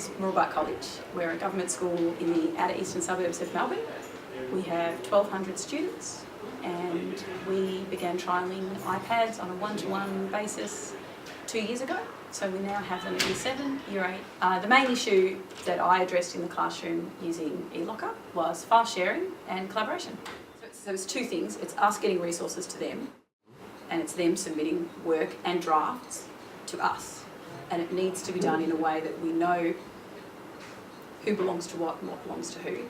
is Mooroolbark College. We're a government school in the outer eastern suburbs of Melbourne. We have 1,200 students and we began trialling iPads on a one-to-one basis 2 years ago. So we now have them at Year 7, Year 8. The main issue that I addressed in the classroom using eLocker was file sharing and collaboration. So it's two things. It's us getting resources to them and it's them submitting work and drafts to us. And it needs to be done in a way that we know who belongs to what and what belongs to who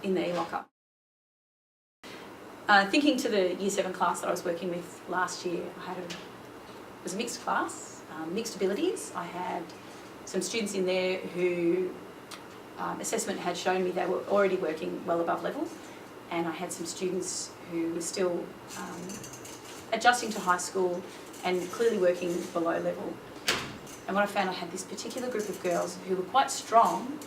in the eLocker. Thinking to the Year 7 class that I was working with last year, it was a mixed class, mixed abilities. I had some students in there who assessment had shown me they were already working well above level, and I had some students who were still adjusting to high school and clearly working below level. And what I found, I had this particular group of girls who were quite strong,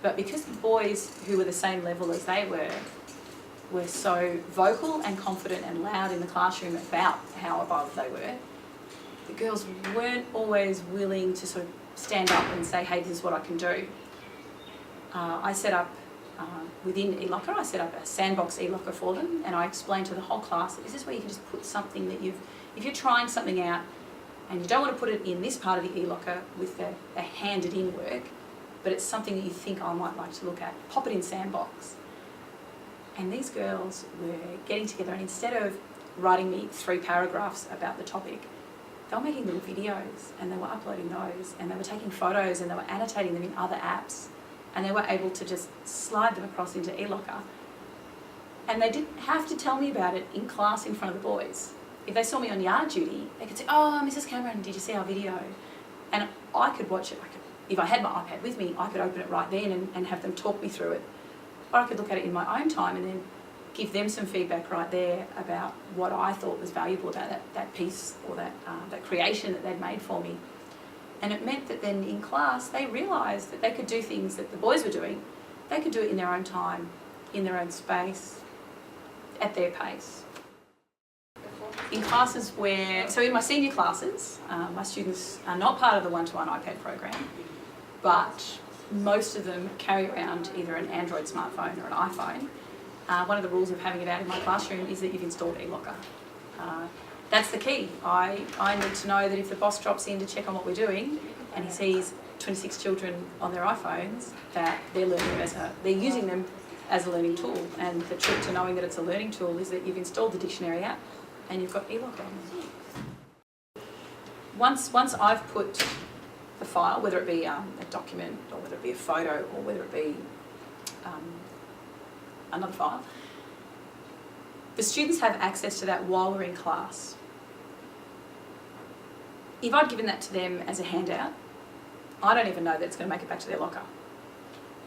but because the boys who were the same level as they were so vocal and confident and loud in the classroom about how above they were, the girls weren't always willing to sort of stand up and say, hey, this is what I can do. I set up, within eLocker, I set up a sandbox eLocker for them, and I explained to the whole class that this is where you can just put something that if you're trying something out and you don't want to put it in this part of the eLocker with the handed in work, but it's something that you think I might like to look at, pop it in sandbox. And these girls were getting together, and instead of writing me 3 paragraphs about the topic, they were making little videos and they were uploading those, and they were taking photos and they were annotating them in other apps, and they were able to just slide them across into eLocker. And they didn't have to tell me about it in class in front of the boys. If they saw me on yard duty, they could say, oh, Mrs. Cameron, did you see our video? And I could watch it. If I had my iPad with me, I could open it right then and have them talk me through it. Or I could look at it in my own time and then give them some feedback right there about what I thought was valuable about that piece or that creation that they'd made for me. And it meant that then in class, they realised that they could do things that the boys were doing. They could do it in their own time, in their own space, at their pace. In classes so in my senior classes, my students are not part of the one-to-one iPad program, but most of them carry around either an Android smartphone or an iPhone. One of the rules of having it out in my classroom is that you've installed eLocker. That's the key. I need to know that if the boss drops in to check on what we're doing and he sees 26 children on their iPhones, that they're using them as a learning tool. And the trick to knowing that it's a learning tool is that you've installed the dictionary app and you've got eLocker on there. Once I've put the file, whether it be a document or whether it be a photo or whether it be another file, the students have access to that while we're in class. If I'd given that to them as a handout, I don't even know that it's going to make it back to their locker.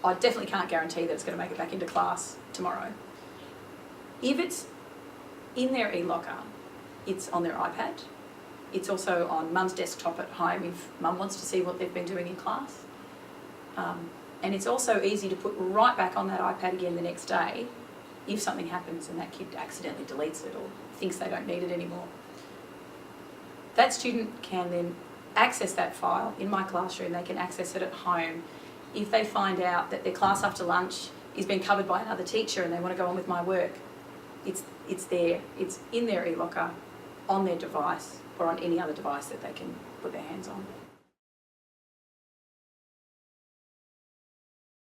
I definitely can't guarantee that it's going to make it back into class tomorrow. If it's in their eLocker, it's on their iPad. It's also on mum's desktop at home if mum wants to see what they've been doing in class. And it's also easy to put right back on that iPad again the next day if something happens and that kid accidentally deletes it or thinks they don't need it anymore. That student can then access that file in my classroom. They can access it at home. If they find out that their class after lunch is being covered by another teacher and they want to go on with my work, it's there. It's in their eLocker, on their device or on any other device that they can put their hands on.